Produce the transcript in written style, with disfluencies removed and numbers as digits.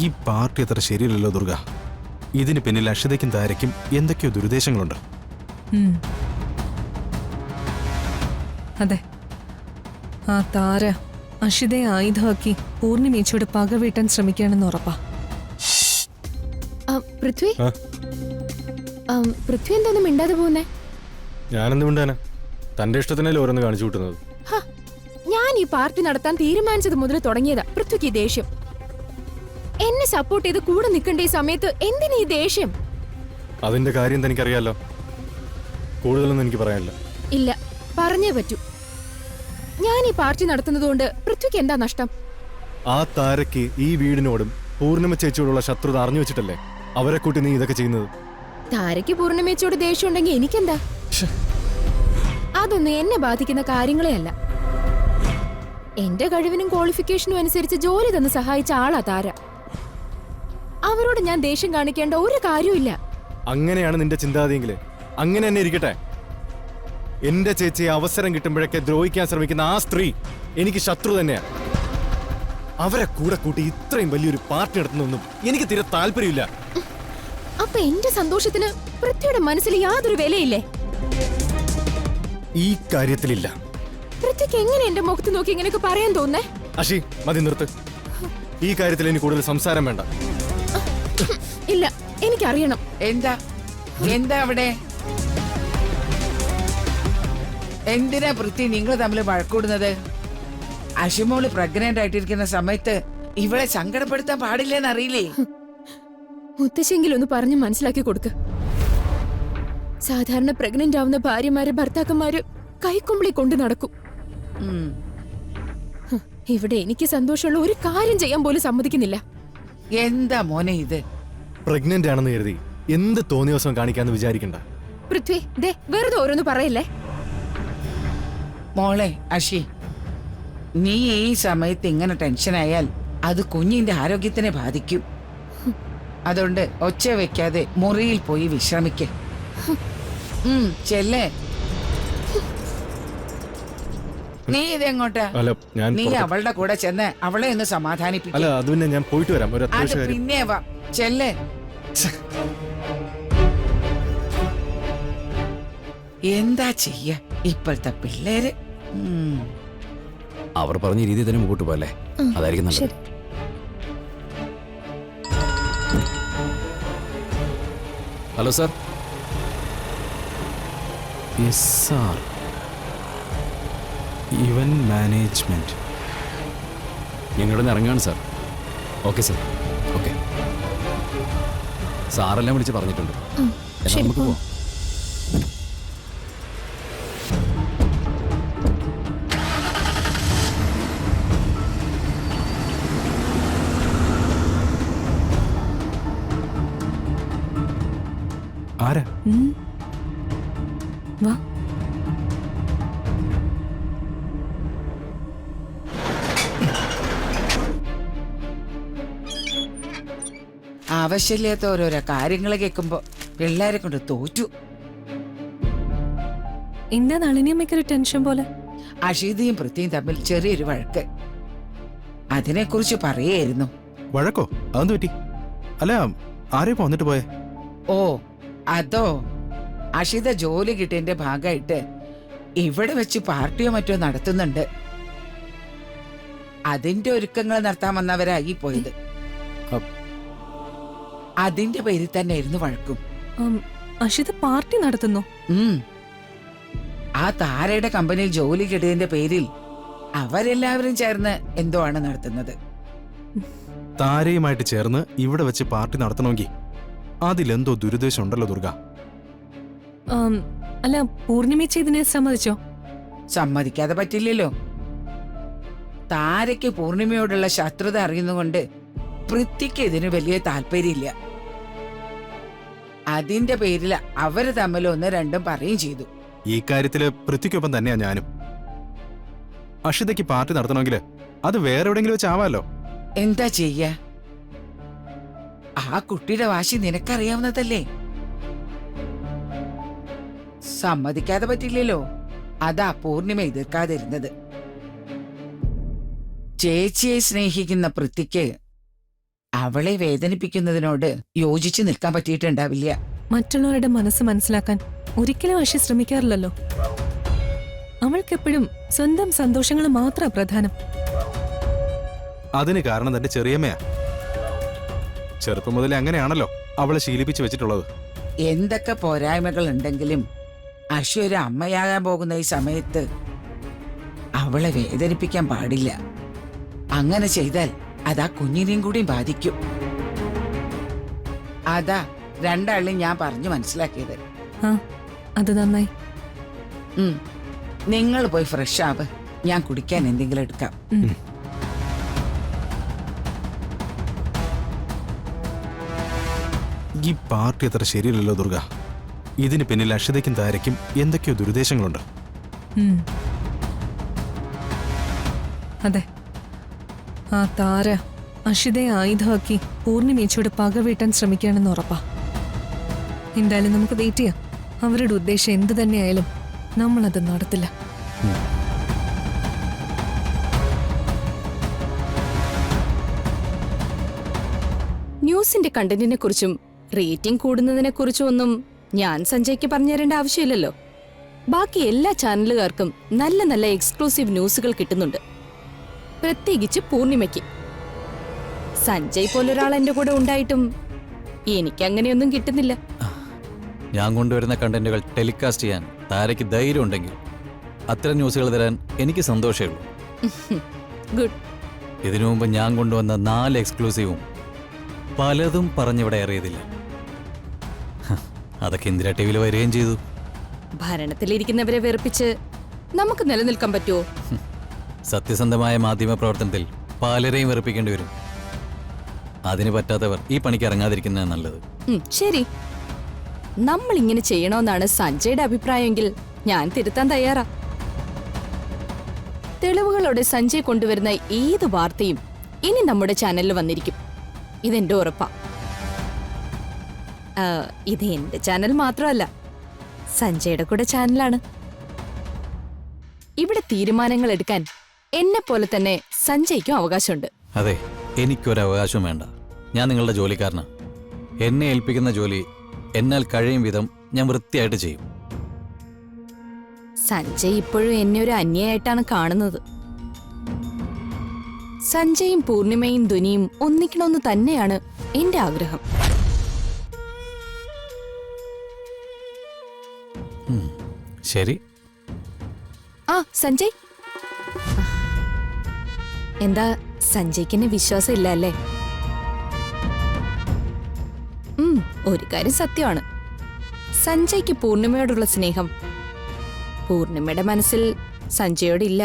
ഈ പാർട്ടി അത്ര ശരിയല്ലല്ലോ ദുർഗ. ഇതിന് പിന്നിൽ അക്ഷിതയ്ക്കും താരയ്ക്കും എന്തൊക്കെയോ ദുരുദ്ദേശങ്ങളുണ്ട്. അതെ, ആ താര അക്ഷിതയെ ആയുധമാക്കി പൂർണിമേച്ചോട് പക വീട്ടാൻ ശ്രമിക്കുകയാണെന്ന് ഉറപ്പാ. പൃഥ്വി പൃഥ്വി എന്താന്നും മിണ്ടാതെ പോകുന്നേ? ഞാനെന്ത് മിണ്ടാനാ? തന്റെ ഇഷ്ടത്തിനല്ലേ ഓരോന്ന് കാണിച്ചു കൂട്ടുന്നത്. ഞാൻ ഈ പാർട്ടി നടത്താൻ തീരുമാനിച്ചത് മുതൽ തുടങ്ങിയതാ പൃഥ്വിക്ക് ഈ ദേഷ്യം. എന്നെ സപ്പോർട്ട് ചെയ്ത് കൂടെ നിൽക്കേണ്ട ഈ സമയത്ത് എന്തിനാ ഈ ദേഷ്യം? അതിന്റെ കാര്യം തനിക്കറിയാലോ. കൂടുതലൊന്നും എനിക്ക് പറയാനില്ല. ഇല്ല, പറഞ്ഞേ പറ്റൂ. ഞാൻ ഈ പാർട്ടി നടത്തുന്നതുകൊണ്ട് പൃഥ്വിക്ക് എന്താ നഷ്ടം? ആ താരയ്ക്ക് ഈ വീടിനോടും പൂർണിമ ചേച്ചിയോടുള്ള ശത്രുത അറിഞ്ഞു വെച്ചിട്ടല്ലേ അവരെ കൂട്ടി നീ ഇതൊക്കെ ചെയ്യുന്നത്. താരയ്ക്ക് പൂർണിമേച്ചോട് ദേഷ്യം ഉണ്ടെങ്കിൽ എനിക്കെന്താ? അതൊന്നും എന്നെ ബാധിക്കുന്ന കാര്യങ്ങളേ അല്ല. എന്റെ കഴിവിനും ക്വാളിഫിക്കേഷനും അനുസരിച്ച് ജോലി തന്ന് സഹായിച്ച ആളാ താര. അവരോട് ഞാൻ ദേഷ്യം കാണിക്കേണ്ട ഒരു കാര്യമില്ല. അങ്ങനെയാണ് നിന്റെ ചിന്താഗതിയെങ്കിൽ അങ്ങനെ തന്നെ ഇരിക്കട്ടെ. എന്റെ ചേച്ചിയെ അവസരം കിട്ടുമ്പോഴൊക്കെ ദ്രോഹിക്കാൻ ശ്രമിക്കുന്ന ആ സ്ത്രീ എനിക്ക് ശത്രു തന്നെയാണ്. അവരെ കൂടെ കൂട്ടി ഇത്രയും വലിയൊരു പാർട്ടി നടത്തുന്നൊന്നും എനിക്ക് തീരെ താല്പര്യമില്ല. അപ്പൊ എന്റെ സന്തോഷത്തിന് പൃഥ്വിയുടെ മനസ്സിൽ യാതൊരു വിലയില്ലേ? ഈ കാര്യത്തിലില്ല. പൃഥ്വിക്ക് എങ്ങനെ എന്റെ മുഖത്ത് നോക്കി ഇങ്ങനെയൊക്കെ പറയാൻ തോന്നേ? അഷി, മതി, നിർത്ത്. ഈ കാര്യത്തിൽ ഇനി കൂടുതൽ സംസാരം വേണ്ട. ഇല്ല, എനിക്കറിയണം. എന്താ എന്താ അവിടെ? എന്തിനാ പൃഥ്വി നിങ്ങൾ തമ്മിൽ വഴക്കൂടുന്നത്? അഷിമോള് പ്രഗ്നന്റ് ആയിട്ടിരിക്കുന്ന സമയത്ത് ഇവളെ സങ്കടപ്പെടുത്താൻ പാടില്ലെന്ന് അറിയില്ലേ? മുത്തശ്ശെങ്കിലും ഒന്ന് പറഞ്ഞ് മനസ്സിലാക്കി കൊടുക്ക്. സാധാരണ പ്രഗ്നന്റ് ആവുന്ന ഭാര്യമാര് ഭർത്താക്കന്മാര് കൈക്കുമ്പിളി കൊണ്ട് നടക്കും. ഇവിടെ എനിക്ക് സന്തോഷമുള്ള ഒരു കാര്യം ചെയ്യാൻ പോലും സമ്മതിക്കുന്നില്ല. എന്താ മോനെ ഇത്? പ്രഗ്നന്റ് ആണെന്ന് കരുതി എന്ത് തോന്നിയ ദിവസം കാണിക്കാന്ന് വിചാരിക്കണ്ട. പൃഥ്വി, ദേ വെറുതെ ഓരോന്ന് പറയല്ലേ. മോളെ അഷി, നീ ഈ സമയത്ത് ഇങ്ങനെ ടെൻഷനായാൽ അത് കുഞ്ഞിന്റെ ആരോഗ്യത്തിനെ ബാധിക്കും. അതുകൊണ്ട് ഒച്ച വെക്കാതെ മുറിയിൽ പോയി വിശ്രമിക്ക. ചെല്ലേ. നീ ഇതെങ്ങോട്ടാ? നീ അവളുടെ കൂടെ ചെന്ന് അവളെ ഒന്ന് സമാധാനിപ്പിക്കും. അല്ല, അത് പിന്നെ ഞാൻ പോയിട്ട് വരാം. ഒരു അത്യാവശ്യ കാര്യം. പിന്നെ വാ, ചെല്ലേ. എന്താ ചെയ്യ ഇപ്പോഴത്തെ പിള്ളേര്? അവർ പറഞ്ഞ രീതി തന്നെ മുമ്പോട്ട് പോകല്ലേ, അതായിരിക്കും നല്ലത്. Hello sir. Event management. ഞങ്ങളുടെ ഇറങ്ങാണ് സാർ. Okay sir, okay. സാറെല്ലാം വിളിച്ച് പറഞ്ഞിട്ടുണ്ട്. എന്നാൽ നമുക്ക് പോവാം. ആരാ? വാ. ആവശ്യമില്ലാത്ത ഓരോരോ കാര്യങ്ങൾ കേൾക്കുമ്പോ പിള്ളേരെ കൊണ്ട് തോറ്റു. എന്താ നളിനിയമ്മയ്ക്കൊരു ടെൻഷൻ പോലെ? അഷീതയും പൃഥ്വിയും തമ്മിൽ ചെറിയൊരു വഴക്ക്. അതിനെക്കുറിച്ച് പറയായിരുന്നു. വഴക്കോ? അതെന്ത് പറ്റി? അല്ല, ആരെയും വന്നിട്ട് പോയേ? ഓ അതോ, അഷിത ജോലി കിട്ടിയതിന്റെ ഭാഗമായിട്ട് ഇവിടെ വെച്ച് പാർട്ടിയോ മറ്റോ നടത്തുന്നുണ്ട്. അതിന്റെ ഒരുക്കങ്ങൾ നടത്താൻ വന്നവരായി പോയത്. അതിന്റെ പേരിൽ തന്നെ ആയിരുന്നു വഴക്കും. അഷിത പാർട്ടി നടത്തുന്നു? ആ താരയുടെ കമ്പനിയിൽ ജോലി കിട്ടിയതിന്റെ പേരിൽ അവരെല്ലാവരും ചേർന്ന് എന്തോ ആണ് നടത്തുന്നത്. താരയുമായിട്ട് ചേർന്ന് ഇവിടെ വെച്ച് പാർട്ടി നടത്തണമെങ്കിൽ അതിലെന്തോ ദുരുദ്ദേശം ഉണ്ടല്ലോ ദുർഗ. അല്ല, പൂർണിമേച്ചി ഇതിനെ സമ്മതിച്ചോ? സമ്മതിക്കാതെ പറ്റില്ലല്ലോ. താരയ്ക്ക് പൂർണിമയോടുള്ള ശത്രുത അറിയുന്നുകൊണ്ട് പൃഥ്വിക്ക് ഇതിന് വലിയ താല്പര്യമില്ല. അതിന്റെ പേരിൽ അവര് തമ്മിൽ ഒന്ന് രണ്ടും പറയുകയും ചെയ്തു. ഈ കാര്യത്തില് പൃഥ്വിക്കൊപ്പം തന്നെയാ ഞാനും. അഷിതയ്ക്ക് പാർട്ടി നടത്തണമെങ്കിൽ അത് വേറെ എവിടെയെങ്കിലും വെച്ചാവാലോ. എന്താ ചെയ്യ? ആ കുട്ടിയുടെ വാശി നിനക്കറിയാവുന്നതല്ലേ. സമ്മതിക്കാതെ പറ്റില്ലല്ലോ. അതാ പൂർണിമ എതിർക്കാതിരുന്നത്. ചേച്ചിയെ സ്നേഹിക്കുന്ന പൃഥ്വിക്ക് അവളെ വേദനിപ്പിക്കുന്നതിനോട് യോജിച്ചു നിൽക്കാൻ പറ്റിയിട്ടുണ്ടാവില്ല. മറ്റുള്ളവരുടെ മനസ്സ് മനസ്സിലാക്കാൻ ഒരിക്കലും അഷി ശ്രമിക്കാറില്ലല്ലോ. അവൾക്കെപ്പോഴും സ്വന്തം സന്തോഷങ്ങൾ മാത്രമാ പ്രധാനം. അതിന് കാരണം തന്റെ ചെറിയമ്മയാ. ചെറുപ്പം മുതലേ അങ്ങനെയാണല്ലോ അവളെ ശീലിപ്പിച്ചു വെച്ചിട്ടുള്ളത്. എന്തൊക്കെ പോരായ്മകൾ ഉണ്ടെങ്കിലും അഷി ഒരു അമ്മയാകാൻ പോകുന്ന ഈ സമയത്ത് അവളെ വേദനിപ്പിക്കാൻ പാടില്ല. അങ്ങനെ ചെയ്താൽ അതാ കുഞ്ഞിനെയും കൂടി ബാധിക്കും. അതാ രണ്ടാളും ഞാൻ പറഞ്ഞു മനസ്സിലാക്കിയത്. ആ അത് നന്നായി. നിങ്ങൾ പോയി ഫ്രഷ് ആവ്, ഞാൻ കുടിക്കാൻ എന്തെങ്കിലും എടുക്കാം. ഈ പാർട്ടി അത്ര ശരിയല്ലല്ലോ ദുർഗ. ഇതിന് പിന്നിൽ അഷിതയ്ക്കും താരയ്ക്കും എന്തൊക്കെയോ ദുരുദ്ദേശങ്ങളുണ്ട്. ഉം. അതെ, ആ താര അഷിതയെ ആയുധമാക്കി പൂർണിമേച്ചോട് പക വീട്ടാൻ ശ്രമിക്കുകയാണെന്ന് ഉറപ്പാ. എന്തായാലും നമുക്ക് വെയിറ്റ് ചെയ്യാം. അവരുടെ ഉദ്ദേശം എന്തു തന്നെയായാലും നമ്മളത് നടത്തില്ല. ന്യൂസിന്റെ കണ്ടന്റിനെ കുറിച്ചും റേറ്റിംഗ് കൂടുന്നതിനെ കുറിച്ചും ഒന്നും ഞാൻ സഞ്ജയ്ക്ക് പറഞ്ഞു തരേണ്ട ആവശ്യമില്ലല്ലോ. ബാക്കി എല്ലാ ചാനലുകാർക്കും നല്ല നല്ല എക്സ്ക്ലൂസീവ് ന്യൂസുകൾ കിട്ടുന്നുണ്ട്, പ്രത്യേകിച്ച് പൂർണിമയ്ക്ക്. സഞ്ജയ് പോലൊരാൾ എന്റെ കൂടെ ഉണ്ടായിട്ടും എനിക്ക് അങ്ങനെയൊന്നും കിട്ടുന്നില്ല. ഞാൻ കൊണ്ടുവരുന്ന കണ്ടന്റുകൾ ടെലികാസ്റ്റ് ചെയ്യാൻ താരയ്ക്ക് ധൈര്യം ഉണ്ടെങ്കിൽ അത്തരം ന്യൂസുകൾ തരാൻ എനിക്ക് സന്തോഷമേ ഉള്ളൂ. ഗുഡ്. ഇതിനു മുമ്പ് ഞാൻ കൊണ്ടുവന്ന 4 എക്സ്ക്ലൂസീവും പലതും പറഞ്ഞിവിടെ ഏറിയതില്ല. അതൊക്കെ ഇന്ദിര ടിവിയിൽ വരികയും ചെയ്തു. ഭരണത്തിലിരിക്കുന്നവരെ വെറുപ്പിച്ച് നമുക്ക് നിലനിൽക്കാൻ പറ്റുമോ? സത്യസന്ധമായ മാധ്യമ പ്രവർത്തനത്തിൽ പലരെയും വെറുപ്പിക്കേണ്ടി വരും. അതിന് പറ്റാത്തവർ ഈ പണിക്ക് ഇറങ്ങാതിരിക്കുന്നത് നല്ലത്. ശരി, നമ്മൾ ഇങ്ങനെ ചെയ്യണമെന്നാണ് സഞ്ജയുടെ അഭിപ്രായമെങ്കിൽ ഞാൻ തിരുത്താൻ തയ്യാറാ. തെളിവുകളോടെ സഞ്ജയ് കൊണ്ടുവരുന്ന ഏത് വാർത്തയും ഇനി നമ്മുടെ ചാനലിൽ വന്നിരിക്കും, ഇതെന്റെ ഉറപ്പാ. ഇത് എന്റെ ചാനൽ മാത്രമല്ല, സഞ്ജയുടെ കൂടെ ചാനലാണ്. ഇവിടെ തീരുമാനങ്ങൾ എടുക്കാൻ എന്നെ പോലെ തന്നെ സഞ്ജയ്ക്കും അവകാശമുണ്ട്. അതെ, എനിക്കൊരവകാശവും വേണ്ട. ഞാൻ നിങ്ങളുടെ ജോലിക്കാരനാണ്. എന്നെ ഏൽപ്പിക്കുന്ന ജോലി എന്നാൽ കഴിയും വിധം ഞാൻ വൃത്തിയായിട്ട് ചെയ്യും. സഞ്ജയ് ഇപ്പോഴും എന്നെ ഒരു അന്യയായിട്ടാണ് കാണുന്നത്. സഞ്ജയും പൂർണിമയും ധ്വനിയും ഒന്നിക്കണമെന്ന് തന്നെയാണ് എന്റെ ആഗ്രഹം. ശരി. ആ സഞ്ജയ്, എന്താ സഞ്ജയ്ക്ക് എന്നെ വിശ്വാസം ഇല്ല അല്ലേ? ഒരു കാര്യം സത്യമാണ്, സഞ്ജയ്ക്ക് പൂർണിമയോടുള്ള സ്നേഹം പൂർണിമയുടെ മനസ്സിൽ സഞ്ജയോടില്ല.